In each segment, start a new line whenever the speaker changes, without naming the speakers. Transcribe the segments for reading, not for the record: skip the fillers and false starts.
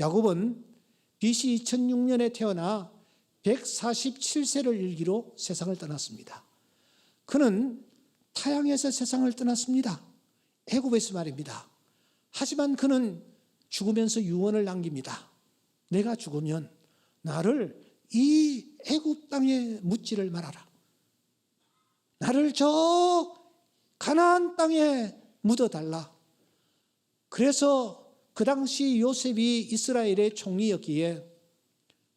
야곱은 BC 2006년에 태어나 147세를 일기로 세상을 떠났습니다. 그는 타향에서 세상을 떠났습니다. 애굽에서 말입니다. 하지만 그는 죽으면서 유언을 남깁니다. 내가 죽으면 나를 이 애굽 땅에 묻지를 말아라. 나를 저 가나안 땅에 묻어달라. 그래서 그 당시 요셉이 이스라엘의 총리였기에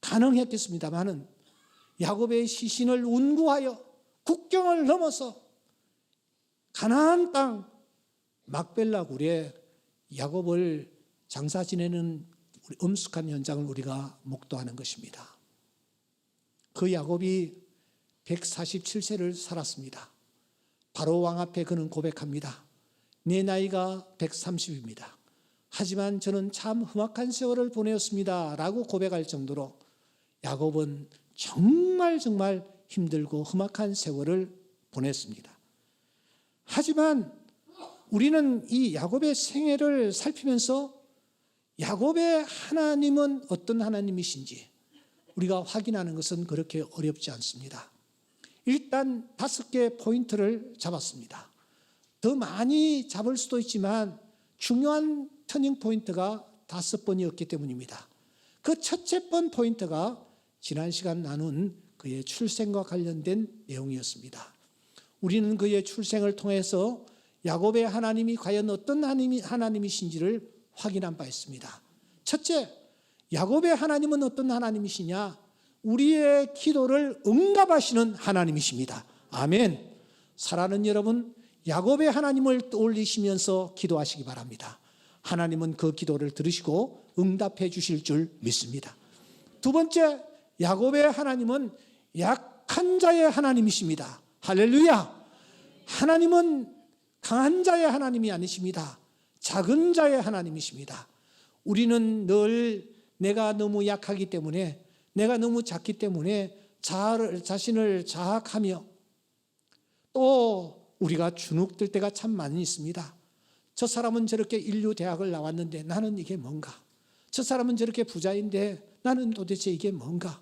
가능했겠습니다마는 야곱의 시신을 운구하여 국경을 넘어서 가나안 땅 막벨라 굴에 야곱을 장사 지내는 엄숙한 현장을 우리가 목도하는 것입니다. 그 야곱이 147세를 살았습니다. 바로 왕 앞에 그는 고백합니다. 내 나이가 130입니다. 하지만 저는 참 험악한 세월을 보내었습니다 라고 고백할 정도로 야곱은 정말 힘들고 험악한 세월을 보냈습니다. 하지만 우리는 이 야곱의 생애를 살피면서 야곱의 하나님은 어떤 하나님이신지 우리가 확인하는 것은 그렇게 어렵지 않습니다. 일단 5개 포인트를 잡았습니다. 더 많이 잡을 수도 있지만 중요한 터닝 포인트가 5번이었기 때문입니다. 그 첫째 번 포인트가 지난 시간 나눈 그의 출생과 관련된 내용이었습니다. 우리는 그의 출생을 통해서 야곱의 하나님이 과연 어떤 하나님이신지를 확인한 바 있습니다. 첫째, 야곱의 하나님은 어떤 하나님이시냐? 우리의 기도를 응답하시는 하나님이십니다. 아멘. 사랑하는 여러분, 야곱의 하나님을 떠올리시면서 기도하시기 바랍니다. 하나님은 그 기도를 들으시고 응답해 주실 줄 믿습니다. 두 번째, 야곱의 하나님은 약한 자의 하나님이십니다. 할렐루야. 하나님은 강한 자의 하나님이 아니십니다. 작은 자의 하나님이십니다. 우리는 늘 내가 너무 약하기 때문에, 내가 너무 작기 때문에 자신을 자학하며 또 우리가 주눅들 때가 참 많이 있습니다. 저 사람은 저렇게 인류대학을 나왔는데 나는 이게 뭔가? 저 사람은 저렇게 부자인데 나는 도대체 이게 뭔가?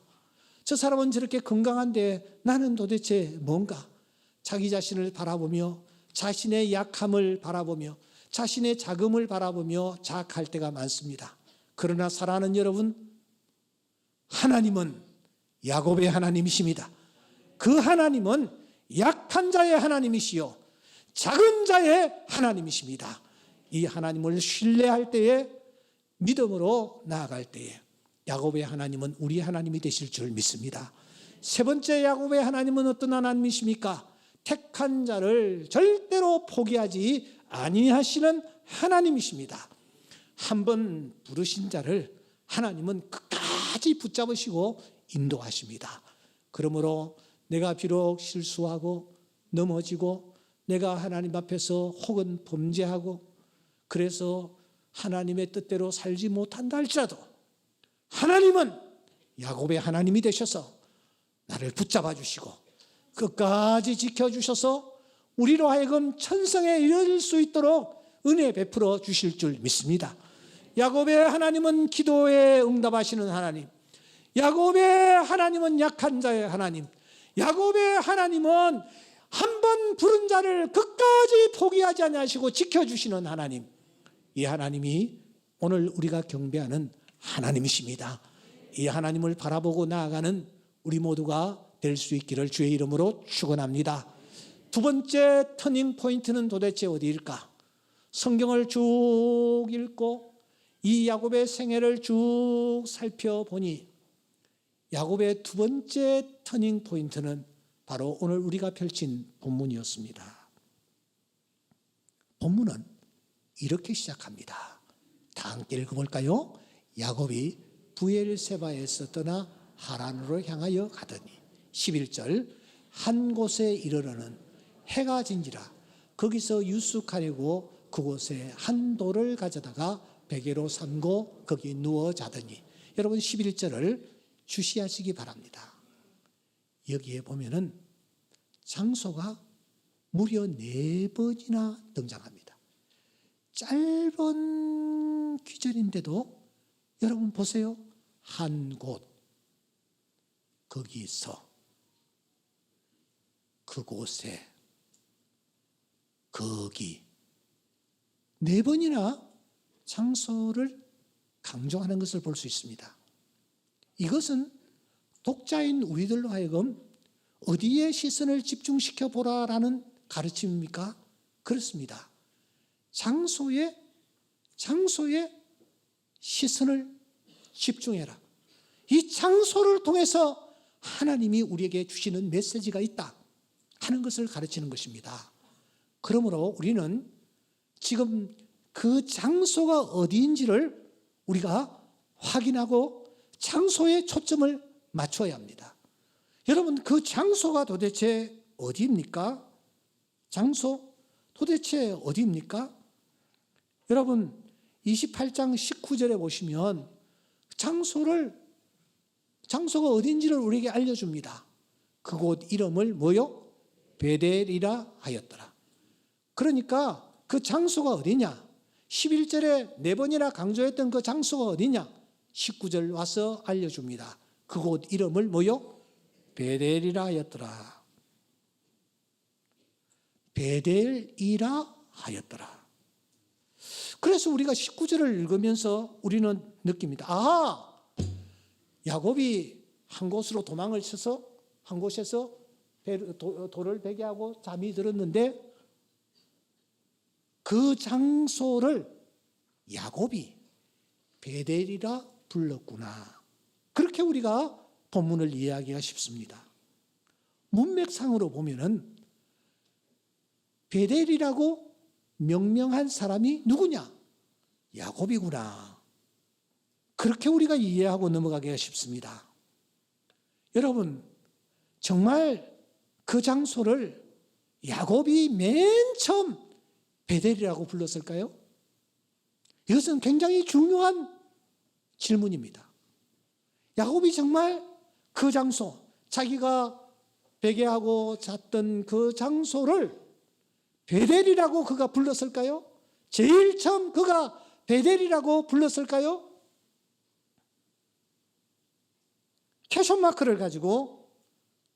저 사람은 저렇게 건강한데 나는 도대체 뭔가? 자기 자신을 바라보며 자신의 약함을 바라보며 자신의 작음을 바라보며 자학할 때가 많습니다. 그러나 사랑하는 여러분, 하나님은 야곱의 하나님이십니다. 그 하나님은 약한 자의 하나님이시요 작은 자의 하나님이십니다. 이 하나님을 신뢰할 때에, 믿음으로 나아갈 때에 야곱의 하나님은 우리 하나님이 되실 줄 믿습니다. 세 번째, 야곱의 하나님은 어떤 하나님이십니까? 택한 자를 절대로 포기하지 아니하시는 하나님이십니다. 한번 부르신 자를 하나님은 끝까지 붙잡으시고 인도하십니다. 그러므로 내가 비록 실수하고 넘어지고 내가 하나님 앞에서 혹은 범죄하고 그래서 하나님의 뜻대로 살지 못한다 할지라도 하나님은 야곱의 하나님이 되셔서 나를 붙잡아 주시고 끝까지 지켜주셔서 우리로 하여금 천성에 이를 수 있도록 은혜 베풀어 주실 줄 믿습니다. 야곱의 하나님은 기도에 응답하시는 하나님, 야곱의 하나님은 약한 자의 하나님, 야곱의 하나님은 한 번 부른 자를 끝까지 포기하지 아니하시고 지켜주시는 하나님, 이 하나님이 오늘 우리가 경배하는 하나님이십니다. 이 하나님을 바라보고 나아가는 우리 모두가 될 수 있기를 주의 이름으로 축원합니다. 두 번째 터닝 포인트는 도대체 어디일까? 성경을 쭉 읽고 이 야곱의 생애를 쭉 살펴보니 야곱의 두 번째 터닝 포인트는 바로 오늘 우리가 펼친 본문이었습니다. 본문은 이렇게 시작합니다. 다 함께 읽어볼까요? 야곱이 부엘세바에서 떠나 하란으로 향하여 가더니 11절 한 곳에 이르러는 해가 진지라 거기서 유숙하려고 그곳에 한 돌을 가져다가 베개로 삼고 거기 누워 자더니, 여러분 11절을 주시하시기 바랍니다. 여기에 보면은 장소가 무려 4번이나 등장합니다. 짧은 귀절인데도 여러분 보세요. 한 곳, 거기서, 그곳에, 거기, 4번이나 장소를 강조하는 것을 볼 수 있습니다. 이것은 독자인 우리들로 하여금 어디에 시선을 집중시켜 보라라는 가르침입니까? 그렇습니다. 장소에 시선을 집중해라. 이 장소를 통해서 하나님이 우리에게 주시는 메시지가 있다 하는 것을 가르치는 것입니다. 그러므로 우리는 지금 그 장소가 어디인지를 우리가 확인하고 장소에 초점을 맞춰야 합니다. 여러분, 그 장소가 도대체 어디입니까? 장소 도대체 어디입니까? 여러분, 28장 19절에 보시면 장소가 어딘지를 우리에게 알려줍니다. 그곳 이름을 뭐요? 베델이라 하였더라. 그러니까 그 장소가 어디냐? 11절에 4번이나 강조했던 그 장소가 어디냐? 19절 와서 알려줍니다. 그곳 이름을 뭐요? 베델이라 하였더라. 베델이라 하였더라. 그래서 우리가 19절을 읽으면서 우리는 느낍니다. 아하! 야곱이 한 곳으로 도망을 쳐서 한 곳에서 돌을 베게 하고 잠이 들었는데 그 장소를 야곱이 베델이라 불렀구나. 그렇게 우리가 본문을 이해하기가 쉽습니다. 문맥상으로 보면은 베델이라고 명명한 사람이 누구냐? 야곱이구나. 그렇게 우리가 이해하고 넘어가기가 쉽습니다. 여러분, 정말 그 장소를 야곱이 맨 처음 베델이라고 불렀을까요? 이것은 굉장히 중요한 질문입니다. 야곱이 정말 그 장소, 자기가 베개하고 잤던 그 장소를 베델이라고 그가 불렀을까요? 제일 처음 그가 베델이라고 불렀을까요? 퀘션 마크를 가지고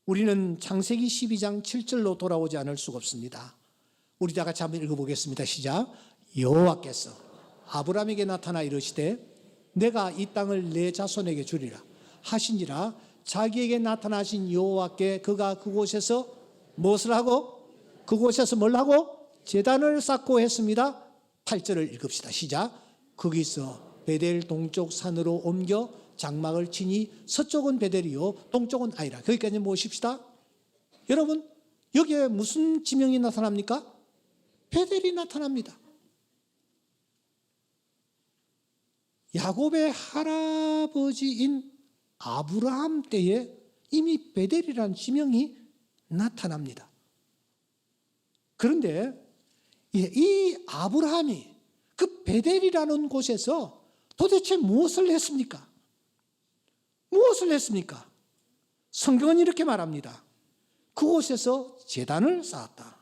우리는 창세기 12장 7절로 돌아오지 않을 수가 없습니다. 우리 다 같이 한번 읽어보겠습니다. 시작. 여호와께서 아브라함에게 나타나 이르시되 내가 이 땅을 내 자손에게 주리라 하시니라. 자기에게 나타나신 여호와께 그가 그곳에서 무엇을 하고? 그곳에서 뭘 하고? 제단을 쌓고 했습니다. 8절을 읽읍시다. 시작. 거기서 베델 동쪽 산으로 옮겨 장막을 치니 서쪽은 베델이요 동쪽은 아이라. 거기까지 모십시다. 여러분, 여기에 무슨 지명이 나타납니까? 베델이 나타납니다. 야곱의 할아버지인 아브라함 때에 이미 베델이라는 지명이 나타납니다. 그런데 이 아브라함이 그 베델이라는 곳에서 도대체 무엇을 했습니까? 무엇을 했습니까? 성경은 이렇게 말합니다. 그곳에서 제단을 쌓았다.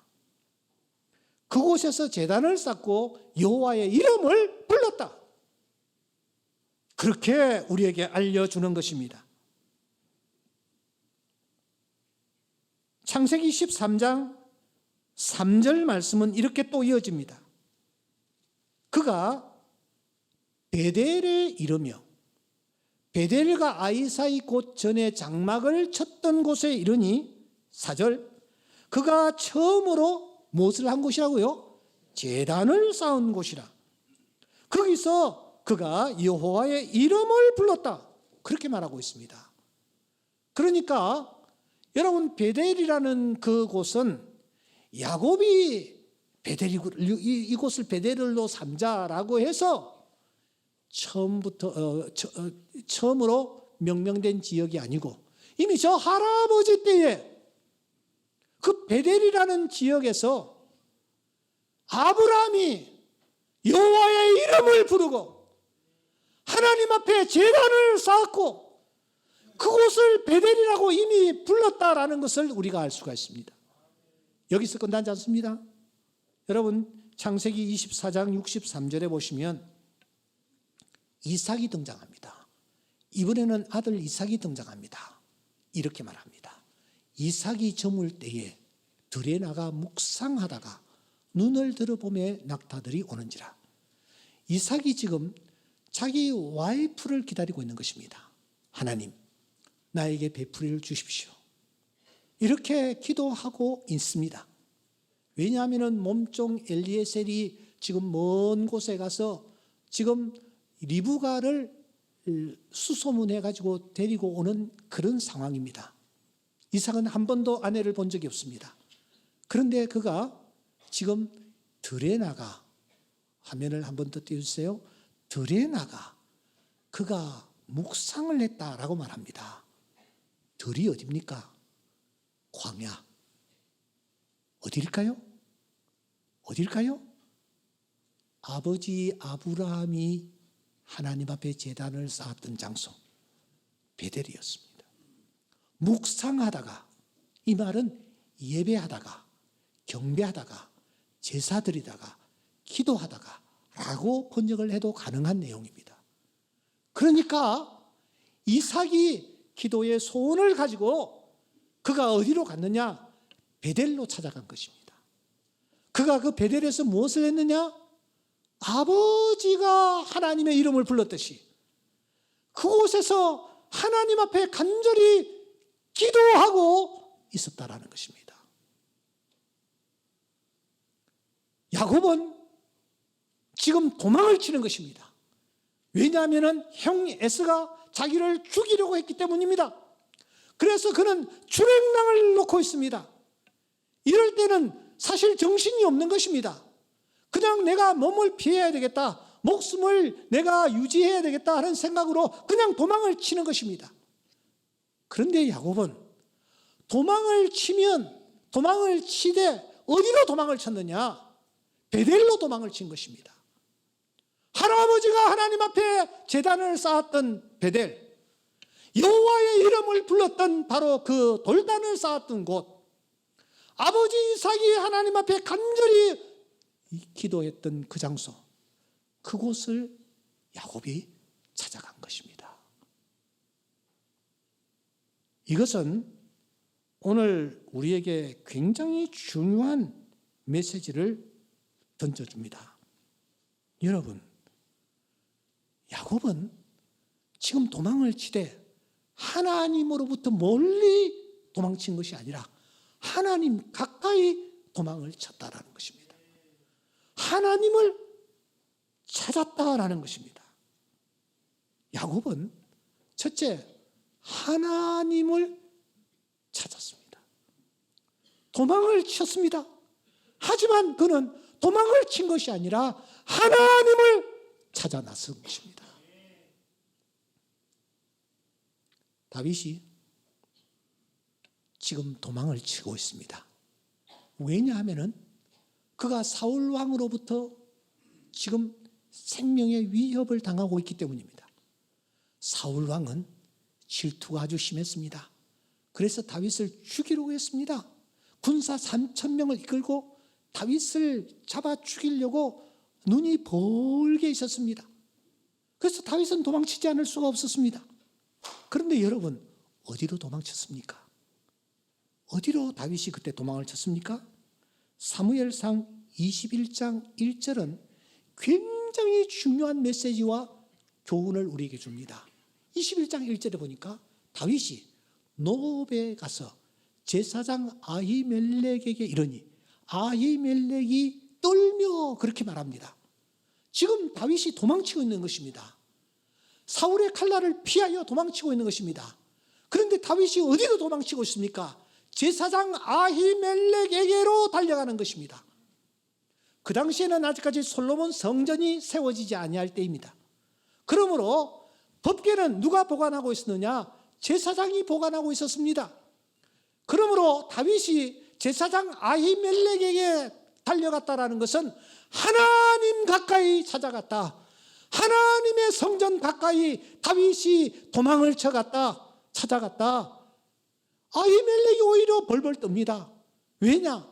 그곳에서 제단을 쌓고 여호와의 이름을 불렀다. 그렇게 우리에게 알려주는 것입니다. 창세기 13장 3절 말씀은 이렇게 또 이어집니다. 그가 베델에 이르며 베델과 아이사이 곧 전에 장막을 쳤던 곳에 이르니 4절 그가 처음으로 무엇을 한 곳이라고요? 제단을 쌓은 곳이라. 거기서 그가 여호와의 이름을 불렀다. 그렇게 말하고 있습니다. 그러니까 여러분, 베델이라는 그곳은 야곱이 이곳을 베델로 삼자라고 해서 처음으로 명명된 지역이 아니고 이미 저 할아버지 때에 그 베델이라는 지역에서 아브라함이 여호와의 이름을 부르고 하나님 앞에 제단을 쌓았고 그곳을 베델이라고 이미 불렀다라는 것을 우리가 알 수가 있습니다. 여기서 끝나지 않습니다. 여러분, 창세기 24장 63절에 보시면 이삭이 등장합니다. 이번에는 아들 이삭이 등장합니다. 이렇게 말합니다. 이삭이 저물 때에 들에 나가 묵상하다가 눈을 들어보매 낙타들이 오는지라. 이삭이 지금 자기 와이프를 기다리고 있는 것입니다. 하나님, 나에게 베풀이를 주십시오. 이렇게 기도하고 있습니다. 왜냐하면 몸종 엘리에셀이 지금 먼 곳에 가서 지금 리브가를 수소문해 가지고 데리고 오는 그런 상황입니다. 이삭은 한 번도 아내를 본 적이 없습니다. 그런데 그가 지금 들에 나가, 화면을 한 번 더 띄워주세요. 들에 나가 그가 묵상을 했다라고 말합니다. 들이 어디입니까? 광야. 어디일까요? 어디일까요? 아버지 아브라함이 하나님 앞에 제단을 쌓았던 장소, 베델이었습니다. 묵상하다가, 이 말은 예배하다가, 경배하다가, 제사 드리다가, 기도하다가 라고 번역을 해도 가능한 내용입니다. 그러니까 이삭이 기도의 소원을 가지고 그가 어디로 갔느냐? 베델로 찾아간 것입니다. 그가 그 베델에서 무엇을 했느냐? 아버지가 하나님의 이름을 불렀듯이 그곳에서 하나님 앞에 간절히 기도하고 있었다라는 것입니다. 야곱은 지금 도망을 치는 것입니다. 왜냐하면 형 에서가 자기를 죽이려고 했기 때문입니다. 그래서 그는 출행랑을 놓고 있습니다. 이럴 때는 사실 정신이 없는 것입니다. 그냥 내가 몸을 피해야 되겠다, 목숨을 내가 유지해야 되겠다 하는 생각으로 그냥 도망을 치는 것입니다. 그런데 야곱은 도망을 치되 어디로 도망을 쳤느냐? 베델로 도망을 친 것입니다. 할아버지가 하나님 앞에 제단을 쌓았던 베델, 여호와의 이름을 불렀던 바로 그 돌단을 쌓았던 곳, 아버지 이삭이 하나님 앞에 간절히 기도했던 그 장소, 그곳을 야곱이 찾아간 것입니다. 이것은 오늘 우리에게 굉장히 중요한 메시지를 던져줍니다. 여러분, 야곱은 지금 도망을 치되 하나님으로부터 멀리 도망친 것이 아니라 하나님 가까이 도망을 쳤다라는 것입니다. 하나님을 찾았다라는 것입니다. 야곱은 첫째, 하나님을 찾았습니다. 도망을 쳤습니다. 하지만 그는 도망을 친 것이 아니라 하나님을 찾아 나선 것입니다. 다윗이 지금 도망을 치고 있습니다. 왜냐하면 그가 사울 왕으로부터 지금 생명의 위협을 당하고 있기 때문입니다. 사울 왕은 질투가 아주 심했습니다. 그래서 다윗을 죽이려고 했습니다. 군사 3,000명을 이끌고 다윗을 잡아 죽이려고 눈이 벌게 있었습니다. 그래서 다윗은 도망치지 않을 수가 없었습니다. 그런데 여러분, 어디로 도망쳤습니까? 어디로 다윗이 그때 도망을 쳤습니까? 사무엘상 21장 1절은 굉장히 중요한 메시지와 교훈을 우리에게 줍니다. 21장 1절에 보니까 다윗이 노업에 가서 제사장 아히멜렉에게 이르니 아히멜렉이 떨며 그렇게 말합니다. 지금 다윗이 도망치고 있는 것입니다. 사울의 칼날을 피하여 도망치고 있는 것입니다. 그런데 다윗이 어디로 도망치고 있습니까? 제사장 아히멜렉에게로 달려가는 것입니다. 그 당시에는 아직까지 솔로몬 성전이 세워지지 아니할 때입니다. 그러므로 법궤는 누가 보관하고 있었느냐? 제사장이 보관하고 있었습니다. 그러므로 다윗이 제사장 아히멜렉에게 달려갔다라는 것은 하나님 가까이 찾아갔다, 하나님의 성전 가까이 다윗이 도망을 찾아갔다. 아히멜렉이 오히려 벌벌 떱니다. 왜냐?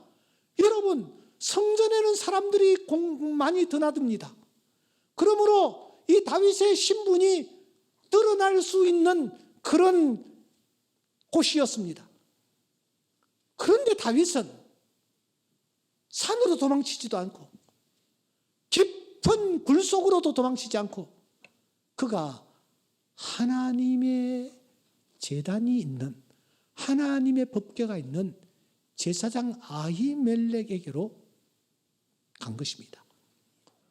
여러분, 성전에는 사람들이 많이 드나듭니다. 그러므로 이 다윗의 신분이 드러날 수 있는 그런 곳이었습니다. 그런데 다윗은 산으로 도망치지도 않고 깊은 굴 속으로도 도망치지 않고 그가 하나님의 제단이 있는, 하나님의 법궤가 있는 제사장 아히멜렉에게로 간 것입니다.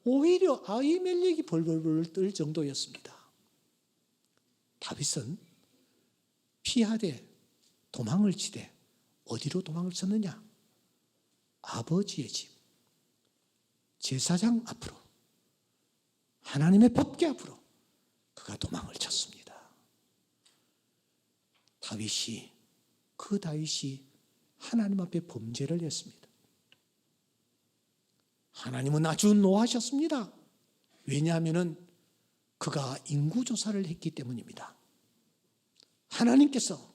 오히려 아히멜렉이 벌벌벌 떨 정도였습니다. 다윗은 피하되 도망을 치되 어디로 도망을 쳤느냐? 아버지의 집, 제사장 앞으로, 하나님의 법궤 앞으로 그가 도망을 쳤습니다. 그 다윗이 하나님 앞에 범죄를 했습니다. 하나님은 아주 노하셨습니다. 왜냐하면 그가 인구조사를 했기 때문입니다. 하나님께서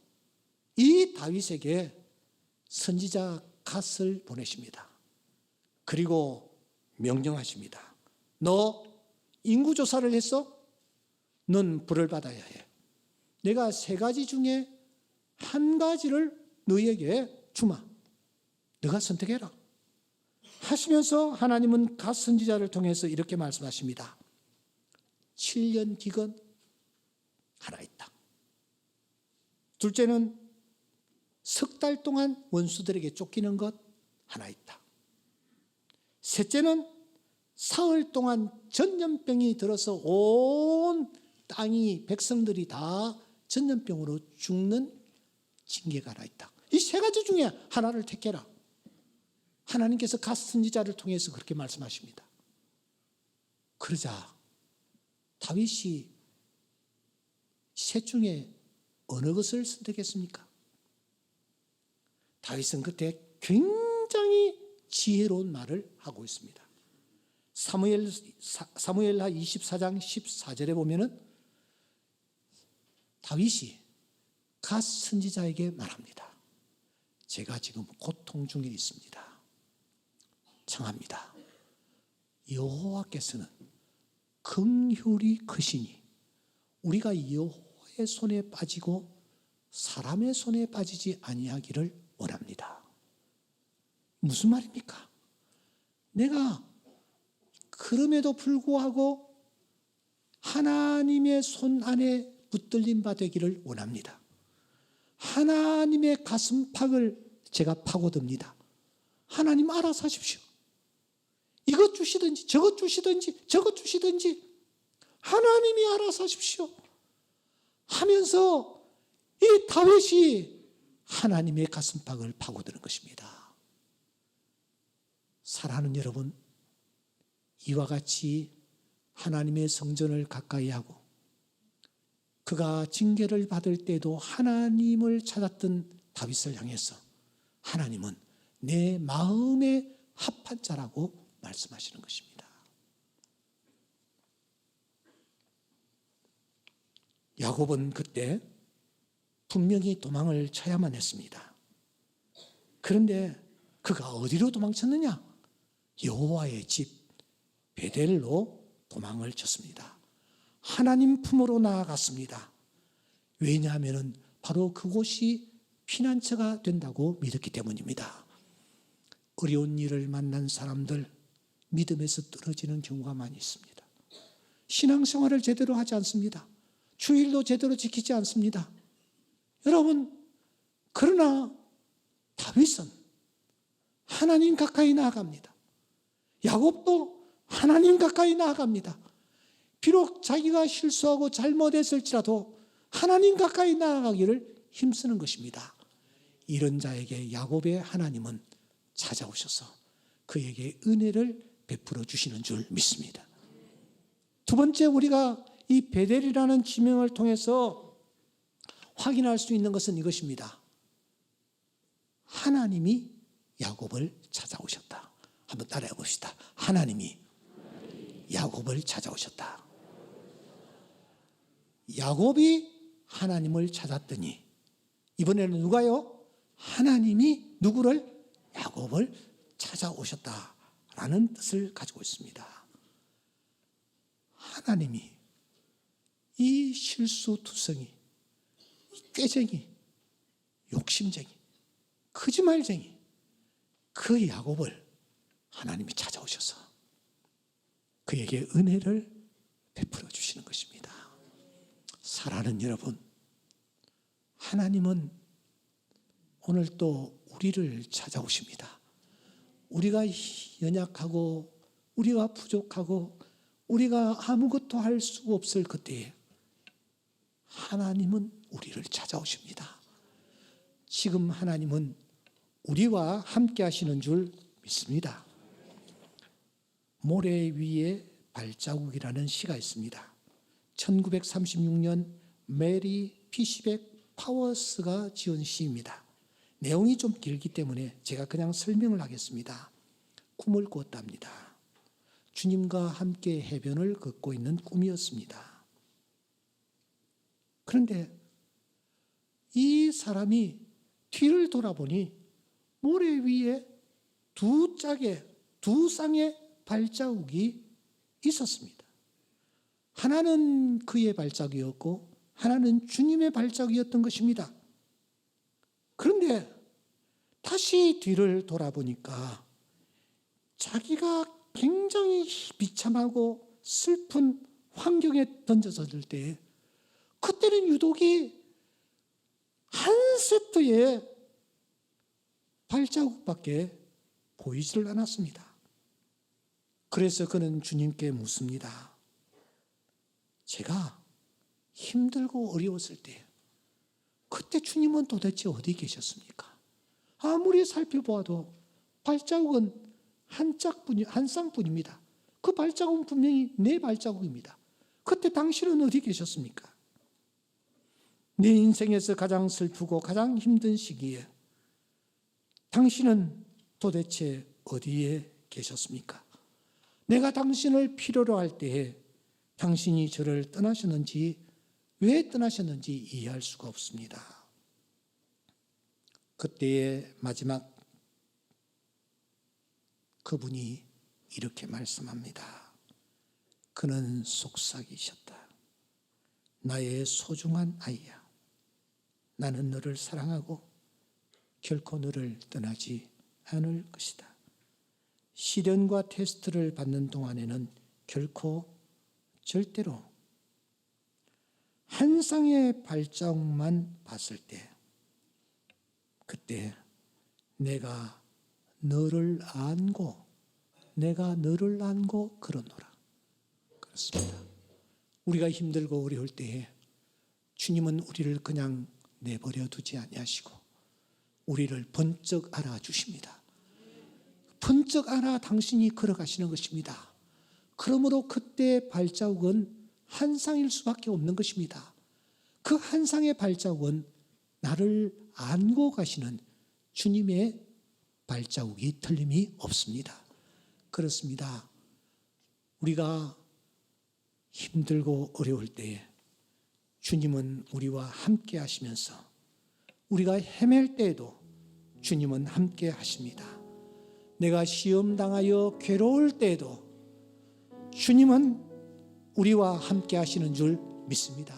이 다윗에게 선지자 갓을 보내십니다. 그리고 명령하십니다. 너 인구조사를 했어? 넌 벌을 받아야 해. 내가 3가지 중에 한 가지를 너희에게 주마. 너가 선택해라. 하시면서 하나님은 갓 선지자를 통해서 이렇게 말씀하십니다. 7년 기근 하나 있다. 둘째는 석 달 동안 원수들에게 쫓기는 것 하나 있다. 셋째는 사흘 동안 전염병이 들어서 온 땅이, 백성들이 다 전염병으로 죽는 징계가 하나 있다. 이 3가지 중에 하나를 택해라. 하나님께서 갓 선지자를 통해서 그렇게 말씀하십니다. 그러자 다윗이 셋 중에 어느 것을 선택했습니까? 다윗은 그때 굉장히 지혜로운 말을 하고 있습니다. 사무엘하 24장 14절에 보면은 다윗이 갓 선지자에게 말합니다. 제가 지금 고통 중에 있습니다. 청합니다. 여호와께서는 긍휼이 크시니 우리가 여호와의 손에 빠지고 사람의 손에 빠지지 아니하기를 원합니다. 무슨 말입니까? 내가 그럼에도 불구하고 하나님의 손 안에 붙들림 바 되기를 원합니다. 하나님의 가슴팍을 제가 파고듭니다. 하나님 알아서 하십시오. 이것 주시든지 저것 주시든지 저것 주시든지 하나님이 알아서 하십시오 하면서 이 다윗이 하나님의 가슴팍을 파고드는 것입니다. 사랑하는 여러분, 이와 같이 하나님의 성전을 가까이 하고 그가 징계를 받을 때도 하나님을 찾았던 다윗을 향해서 하나님은 내 마음에 합한 자라고 말씀하시는 것입니다. 야곱은 그때 분명히 도망을 쳐야만 했습니다. 그런데 그가 어디로 도망쳤느냐? 여호와의 집 베델로 도망을 쳤습니다. 하나님 품으로 나아갔습니다. 왜냐하면 바로 그곳이 피난처가 된다고 믿었기 때문입니다. 어려운 일을 만난 사람들, 믿음에서 떨어지는 경우가 많이 있습니다. 신앙생활을 제대로 하지 않습니다. 주일도 제대로 지키지 않습니다. 여러분, 그러나 다윗은 하나님 가까이 나아갑니다. 야곱도 하나님 가까이 나아갑니다. 비록 자기가 실수하고 잘못했을지라도 하나님 가까이 나아가기를 힘쓰는 것입니다. 이런 자에게 야곱의 하나님은 찾아오셔서 그에게 은혜를 베풀어 주시는 줄 믿습니다. 두 번째, 우리가 이 베델이라는 지명을 통해서 확인할 수 있는 것은 이것입니다. 하나님이 야곱을 찾아오셨다. 한번 따라해 봅시다. 하나님이 야곱을 찾아오셨다. 야곱이 하나님을 찾았더니 이번에는 누가요? 하나님이 누구를? 야곱을 찾아오셨다라는 뜻을 가지고 있습니다. 하나님이 이 실수투성이, 이 꾀쟁이, 욕심쟁이, 거짓말쟁이 그 야곱을 하나님이 찾아오셔서 그에게 은혜를 베풀어 주시는 것입니다. 사랑하는 여러분, 하나님은 오늘 또 우리를 찾아오십니다. 우리가 연약하고 우리가 부족하고 우리가 아무것도 할 수 없을 그때에 하나님은 우리를 찾아오십니다. 지금 하나님은 우리와 함께 하시는 줄 믿습니다. 모래 위에 발자국이라는 시가 있습니다. 1936년 메리 피시백 파워스가 지은 시입니다. 내용이 좀 길기 때문에 제가 그냥 설명을 하겠습니다. 꿈을 꾸었답니다. 주님과 함께 해변을 걷고 있는 꿈이었습니다. 그런데 이 사람이 뒤를 돌아보니 모래 위에 두 쌍의 발자국이 있었습니다. 하나는 그의 발자국이었고 하나는 주님의 발자국이었던 것입니다. 그런데 다시 뒤를 돌아보니까 자기가 굉장히 비참하고 슬픈 환경에 던져졌을 때 그때는 유독이 한 세트의 발자국밖에 보이지를 않았습니다. 그래서 그는 주님께 묻습니다. 제가 힘들고 어려웠을 때 그때 주님은 도대체 어디 계셨습니까? 아무리 살펴보아도 발자국은 한 쌍뿐입니다. 그 발자국은 분명히 내 발자국입니다. 그때 당신은 어디 계셨습니까? 내 인생에서 가장 슬프고 가장 힘든 시기에 당신은 도대체 어디에 계셨습니까? 내가 당신을 필요로 할 때에 당신이 저를 떠나셨는지 왜 떠나셨는지 이해할 수가 없습니다. 그때의 마지막 그분이 이렇게 말씀합니다. 그는 속삭이셨다. 나의 소중한 아이야. 나는 너를 사랑하고 결코 너를 떠나지 않을 것이다. 시련과 테스트를 받는 동안에는 결코 절대로 한 쌍의 발자국만 봤을 때 그때 내가 너를 안고 그러노라. 그렇습니다. 우리가 힘들고 어려울 때에 주님은 우리를 그냥 내버려 두지 아니하시고 우리를 번쩍 알아주십니다. 번쩍 알아 당신이 걸어가시는 것입니다. 그러므로 그때 발자국은 한 쌍일 수밖에 없는 것입니다. 그 한 쌍의 발자국은 나를 안고 가시는 주님의 발자국이 틀림이 없습니다. 그렇습니다. 우리가 힘들고 어려울 때에 주님은 우리와 함께 하시면서 우리가 헤맬 때에도 주님은 함께 하십니다. 내가 시험 당하여 괴로울 때에도 주님은 우리와 함께 하시는 줄 믿습니다.